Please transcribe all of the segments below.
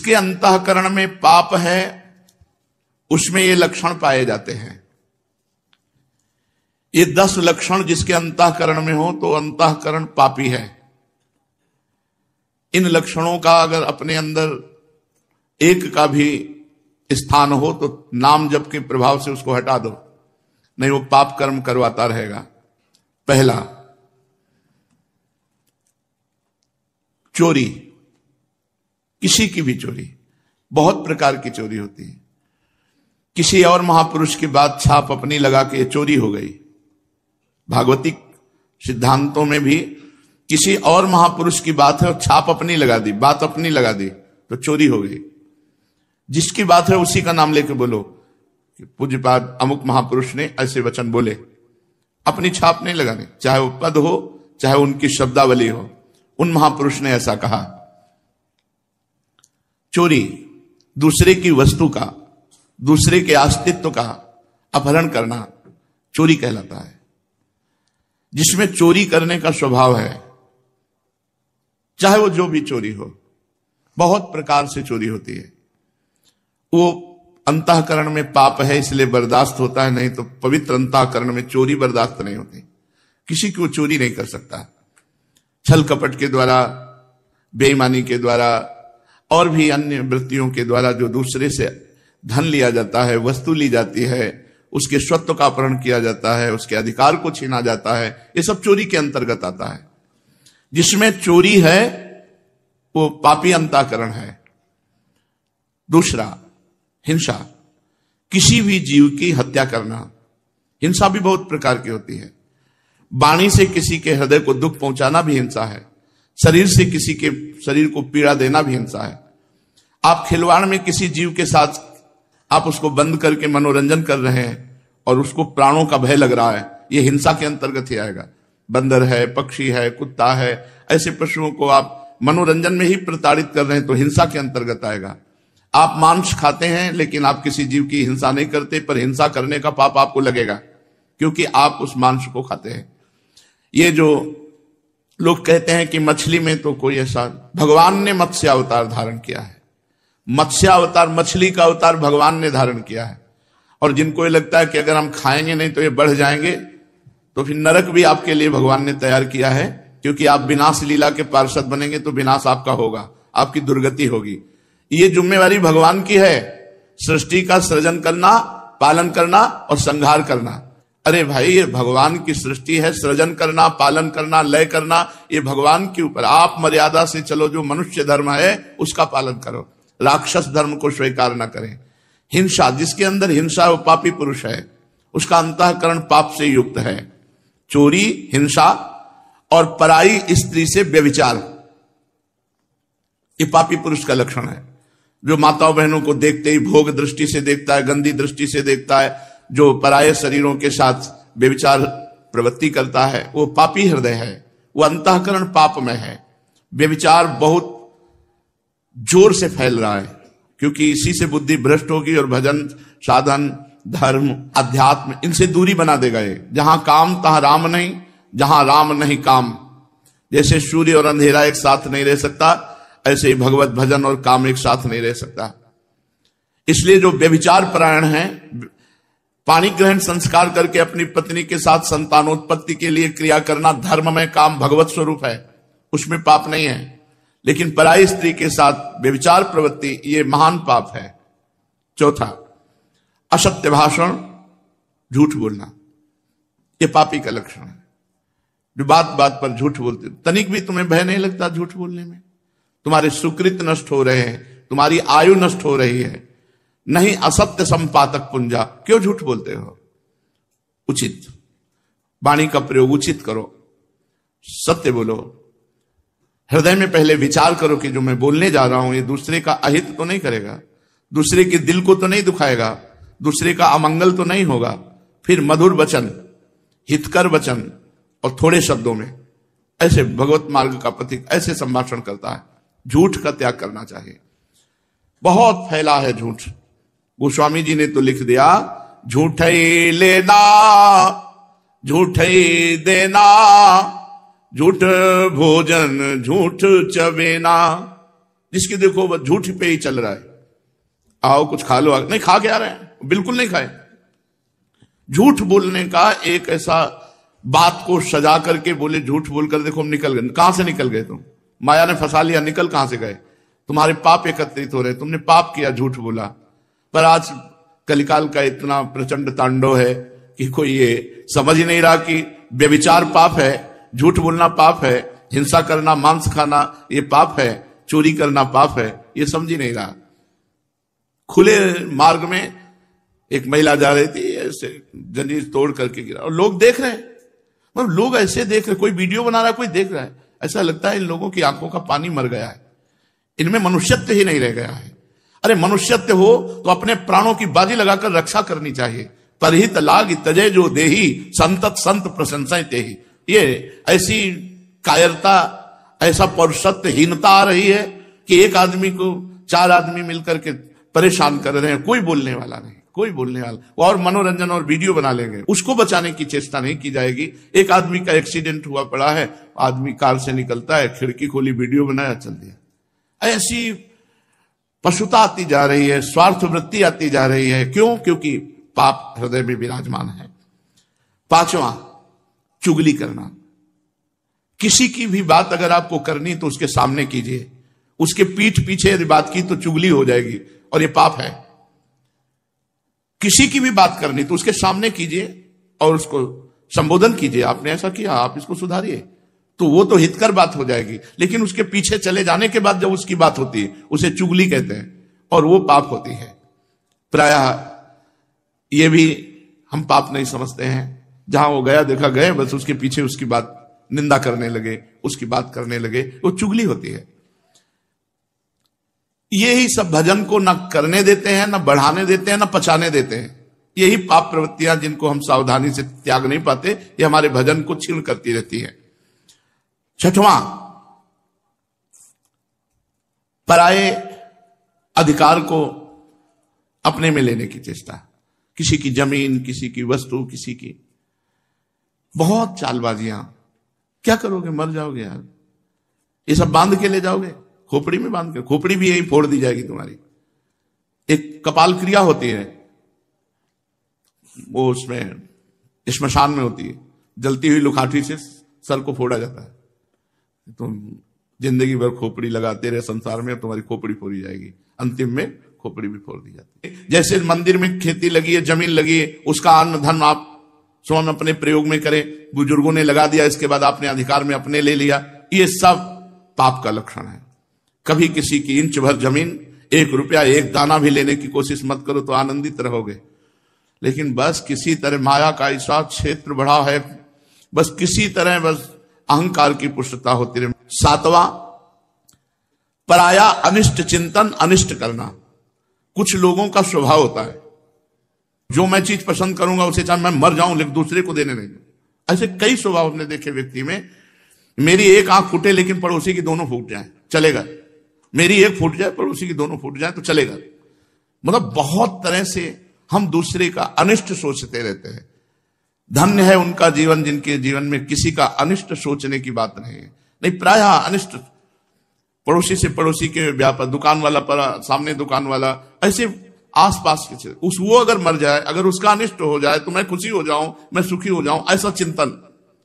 जिसके अंतःकरण में पाप है उसमें ये लक्षण पाए जाते हैं। ये 10 लक्षण जिसके अंतःकरण में हो तो अंतःकरण पापी है। इन लक्षणों का अगर अपने अंदर एक का भी स्थान हो तो नाम जप के प्रभाव से उसको हटा दो, नहीं वो पाप कर्म करवाता रहेगा। पहला, चोरी, किसी की भी चोरी। बहुत प्रकार की चोरी होती है। किसी और महापुरुष की बात छाप अपनी लगा के चोरी हो गई। भागवतिक सिद्धांतों में भी किसी और महापुरुष की बात है और छाप अपनी लगा दी, बात अपनी लगा दी तो चोरी हो गई। जिसकी बात है उसी का नाम लेके बोलो कि पूज्यपाद अमुक महापुरुष ने ऐसे वचन बोले, अपनी छाप नहीं लगानी, चाहे वो पद हो चाहे उनकी शब्दावली हो, उन महापुरुष ने ऐसा कहा। चोरी, दूसरे की वस्तु का, दूसरे के अस्तित्व का अपहरण करना चोरी कहलाता है। जिसमें चोरी करने का स्वभाव है, चाहे वो जो भी चोरी हो, बहुत प्रकार से चोरी होती है। वो अंतःकरण में पाप है इसलिए बर्दाश्त होता है, नहीं तो पवित्र अंतःकरण में चोरी बर्दाश्त नहीं होती। किसी की वो चोरी नहीं कर सकता। छल कपट के द्वारा, बेईमानी के द्वारा और भी अन्य वृत्तियों के द्वारा जो दूसरे से धन लिया जाता है, वस्तु ली जाती है, उसके स्वत्व का अपहरण किया जाता है, उसके अधिकार को छीना जाता है, ये सब चोरी के अंतर्गत आता है। जिसमें चोरी है वो पापी अंतःकरण है। दूसरा, हिंसा, किसी भी जीव की हत्या करना। हिंसा भी बहुत प्रकार की होती है। वाणी से किसी के हृदय को दुख पहुंचाना भी हिंसा है। शरीर से किसी के शरीर को पीड़ा देना भी हिंसा है। आप खिलवाड़ में किसी जीव के साथ आप उसको बंद करके मनोरंजन कर रहे हैं और उसको प्राणों का भय लग रहा है, यह हिंसा के अंतर्गत ही आएगा। बंदर है, पक्षी है, कुत्ता है, ऐसे पशुओं को आप मनोरंजन में ही प्रताड़ित कर रहे हैं तो हिंसा के अंतर्गत आएगा। आप मांस खाते हैं लेकिन आप किसी जीव की हिंसा नहीं करते, पर हिंसा करने का पाप आपको लगेगा क्योंकि आप उस मांस को खाते हैं। ये जो लोग कहते हैं कि मछली में तो कोई ऐसा, भगवान ने मत्स्य अवतार धारण किया है। मत्स्य अवतार, मछली का अवतार भगवान ने धारण किया है। और जिनको ये लगता है कि अगर हम खाएंगे नहीं तो ये बढ़ जाएंगे, तो फिर नरक भी आपके लिए भगवान ने तैयार किया है, क्योंकि आप विनाश लीला के पार्षद बनेंगे तो विनाश आपका होगा, आपकी दुर्गति होगी। ये जिम्मेवारी भगवान की है, सृष्टि का सृजन करना, पालन करना और संहार करना। अरे भाई, ये भगवान की सृष्टि है, सृजन करना, पालन करना, लय करना, ये भगवान के ऊपर। आप मर्यादा से चलो, जो मनुष्य धर्म है उसका पालन करो, राक्षस धर्म को स्वीकार न करें। हिंसा, जिसके अंदर हिंसा वो पापी पुरुष है, उसका अंतःकरण पाप से युक्त है। चोरी, हिंसा और पराई स्त्री से व्यभिचार, ये पापी पुरुष का लक्षण है। जो माताओं बहनों को देखते ही भोग दृष्टि से देखता है, गंदी दृष्टि से देखता है, जो पराये शरीरों के साथ व्यभिचार प्रवृत्ति करता है, वो पापी हृदय है, वो अंतःकरण पाप में है। व्यभिचार बहुत जोर से फैल रहा है क्योंकि इसी से बुद्धि भ्रष्ट होगी और भजन, साधन, धर्म, अध्यात्म, इनसे दूरी बना देगा ये। जहां काम तहां राम नहीं, जहां राम नहीं काम। जैसे सूर्य और अंधेरा एक साथ नहीं रह सकता, ऐसे ही भगवत भजन और काम एक साथ नहीं रह सकता। इसलिए जो व्यभिचार परायण है, पाणी ग्रहण संस्कार करके अपनी पत्नी के साथ संतानोत्पत्ति के लिए क्रिया करना धर्म में, काम भगवत स्वरूप है, उसमें पाप नहीं है। लेकिन पराई स्त्री के साथ व्यभिचार प्रवृत्ति, ये महान पाप है। चौथा, असत्य भाषण, झूठ बोलना, ये पापी का लक्षण है। जो बात बात पर झूठ बोलते, तनिक भी तुम्हें भय नहीं लगता झूठ बोलने में? तुम्हारे सुकृत नष्ट हो रहे हैं, तुम्हारी आयु नष्ट हो रही है। नहीं असत्य संपातक पुंजा, क्यों झूठ बोलते हो? उचित वाणी का प्रयोग उचित करो, सत्य बोलो। हृदय में पहले विचार करो कि जो मैं बोलने जा रहा हूं ये दूसरे का अहित तो नहीं करेगा, दूसरे के दिल को तो नहीं दुखाएगा, दूसरे का अमंगल तो नहीं होगा। फिर मधुर वचन, हितकर वचन और थोड़े शब्दों में, ऐसे भगवत मार्ग का प्रतीक ऐसे संभाषण करता है। झूठ का त्याग करना चाहिए। बहुत फैला है झूठ। गोस्वामी जी ने तो लिख दिया, झूठ ही लेना, झूठ ही देना, झूठ भोजन झूठ चबेना। जिसकी देखो वह झूठ पे ही चल रहा है, आओ कुछ खा लो, नहीं खा के आ रहे हैं, बिल्कुल नहीं खाए। झूठ बोलने का एक ऐसा बात को सजा करके बोले, झूठ बोलकर देखो हम निकल गए। कहां से निकल गए तुम? माया ने फंसा लिया, निकल कहां से गए? तुम्हारे पाप एकत्रित हो रहे, तुमने पाप किया, झूठ बोला। पर आज कलिकाल का इतना प्रचंड तांडव है कि कोई ये समझ ही नहीं रहा कि व्यभिचार पाप है, झूठ बोलना पाप है, हिंसा करना, मांस खाना ये पाप है, चोरी करना पाप है, ये समझ ही नहीं रहा। खुले मार्ग में एक महिला जा रही थी, ऐसे जंजीर तोड़ करके गिरा और लोग देख रहे हैं। मतलब लोग ऐसे देख रहे, कोई वीडियो बना रहा है, कोई देख रहा है। ऐसा लगता है इन लोगों की आंखों का पानी मर गया है, इनमें मनुष्यत्व ही नहीं रह गया है। अरे मनुष्यत्व हो तो अपने प्राणों की बाजी लगाकर रक्षा करनी चाहिए। परहित लाग तजय जो देही, संतत संत प्रशंसा तेही। ये ऐसी कायरता, ऐसा पौरुषत्वहीनता आ रही है कि एक आदमी को 4 आदमी मिलकर के परेशान कर रहे हैं, कोई बोलने वाला नहीं, कोई बोलने वाला, और मनोरंजन और वीडियो बना लेंगे, उसको बचाने की चेष्टा नहीं की जाएगी। एक आदमी का एक्सीडेंट हुआ पड़ा है, आदमी कार से निकलता है, खिड़की खोली, वीडियो बनाया, चल दिया। ऐसी पशुता आती जा रही है, स्वार्थ वृत्ति आती जा रही है। क्यों? क्योंकि पाप हृदय में विराजमान है। 5वां, चुगली करना। किसी की भी बात अगर आपको करनी तो उसके सामने कीजिए, उसके पीठ पीछे यदि बात की तो चुगली हो जाएगी और ये पाप है। किसी की भी बात करनी तो उसके सामने कीजिए और उसको संबोधन कीजिए, आपने ऐसा किया, आप इसको सुधारिए, तो वो तो हितकर बात हो जाएगी। लेकिन उसके पीछे चले जाने के बाद जब उसकी बात होती है, उसे चुगली कहते हैं और वो पाप होती है। प्रायः ये भी हम पाप नहीं समझते हैं। जहां वो गया देखा गए, बस उसके पीछे उसकी बात निंदा करने लगे, उसकी बात करने लगे, वो चुगली होती है। यही सब भजन को न करने देते हैं, न बढ़ाने देते हैं, न पचाने देते हैं। यही पाप प्रवृत्तियां जिनको हम सावधानी से त्याग नहीं पाते, ये हमारे भजन को क्षीण करती रहती है। 6वां, पराये अधिकार को अपने में लेने की चेष्टा। किसी की जमीन, किसी की वस्तु, किसी की बहुत चालबाजियां। क्या करोगे? मर जाओगे यार। ये सब बांध के ले जाओगे, खोपड़ी में बांध के, खोपड़ी भी यही फोड़ दी जाएगी तुम्हारी। एक कपाल क्रिया होती है, वो उसमें श्मशान में होती है, जलती हुई लुखाठी से सर को फोड़ा जाता है। तुम जिंदगी भर खोपड़ी लगाते रहे संसार में, तुम्हारी खोपड़ी फोड़ी जाएगी, अंतिम में खोपड़ी भी फोड़ दी जाती है। जैसे मंदिर में खेती लगी है, जमीन लगी है, उसका अन्न धन आप स्वयं अपने प्रयोग में करें, बुजुर्गों ने लगा दिया, इसके बाद आपने अधिकार में अपने ले लिया, ये सब पाप का लक्षण है। कभी किसी की इंच भर जमीन, 1 रुपया, 1 दाना भी लेने की कोशिश मत करो तो आनंदित रहोगे। लेकिन बस किसी तरह माया का ऐसा क्षेत्र बढ़ा है, बस किसी तरह बस अहंकार की पुष्टता होती रहे। 7वां, पराया अनिष्ट चिंतन, अनिष्ट करना। कुछ लोगों का स्वभाव होता है, जो मैं चीज पसंद करूंगा उसे चाहे मैं मर जाऊं लेकिन दूसरे को देने नहीं। ऐसे कई स्वभाव हमने देखे व्यक्ति में। मेरी एक आंख फूटे लेकिन पड़ोसी की दोनों फूट जाए, चलेगा। मेरी एक फूट जाए, पड़ोसी की दोनों फूट जाए तो चलेगा। मतलब बहुत तरह से हम दूसरे का अनिष्ट सोचते रहते हैं। धन्य है उनका जीवन जिनके जीवन में किसी का अनिष्ट सोचने की बात नहीं है। नहीं, प्रायः अनिष्ट, पड़ोसी से पड़ोसी के व्यापार, दुकान वाला पर सामने दुकान वाला, ऐसे आसपास के वो अगर मर जाए, अगर उसका अनिष्ट हो जाए तो मैं खुशी हो जाऊं, मैं सुखी हो जाऊं, ऐसा चिंतन,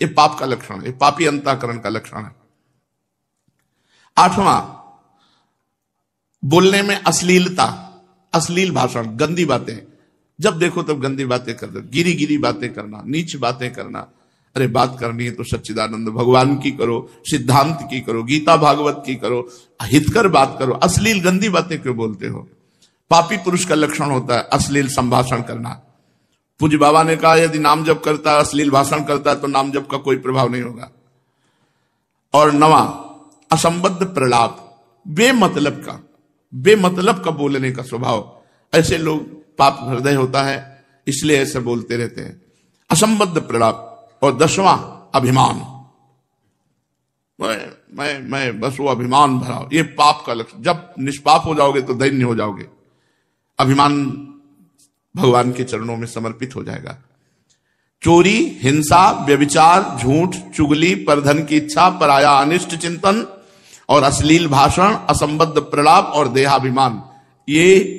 ये पाप का लक्षण है, पापी अंतःकरण का लक्षण है। 8वां, बोलने में अश्लीलता, अश्लील भाषण, गंदी बातें। जब देखो तब गंदी बातें कर दो, गिरी गिरी बातें करना, नीच बातें करना। अरे बात करनी है तो सच्चिदानंद भगवान की करो, सिद्धांत की करो, गीता भागवत की करो, हितकर बात करो। अश्लील गंदी बातें क्यों बोलते हो? पापी पुरुष का लक्षण होता है अश्लील संभाषण करना। पूज्य बाबा ने कहा यदि नाम जप करता है, अश्लील भाषण करता है तो नाम जप का कोई प्रभाव नहीं होगा। और 9वां, असंबद्ध प्रलाप, बेमतलब का बोलने का स्वभाव। ऐसे लोग पाप हृदय होता है, इसलिए ऐसे बोलते रहते हैं, असंबद्ध प्रलाप। और 10वां, अभिमान। मैं बस वो अभिमान भरा, ये पाप का लक्षण। जब निष्पाप हो जाओगे तो दैन्य हो जाओगे। अभिमान भगवान के चरणों में समर्पित हो जाएगा। चोरी, हिंसा, व्यभिचार, झूठ, चुगली, परधन की इच्छा, पराया अनिष्ट चिंतन और अश्लील भाषण, असंबद्ध प्रलाप और देहाभिमान, ये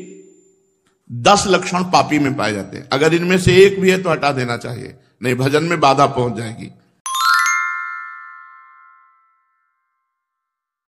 10 लक्षण पापी में पाए जाते हैं। अगर इनमें से एक भी है तो हटा देना चाहिए, नहीं भजन में बाधा पहुंच जाएगी।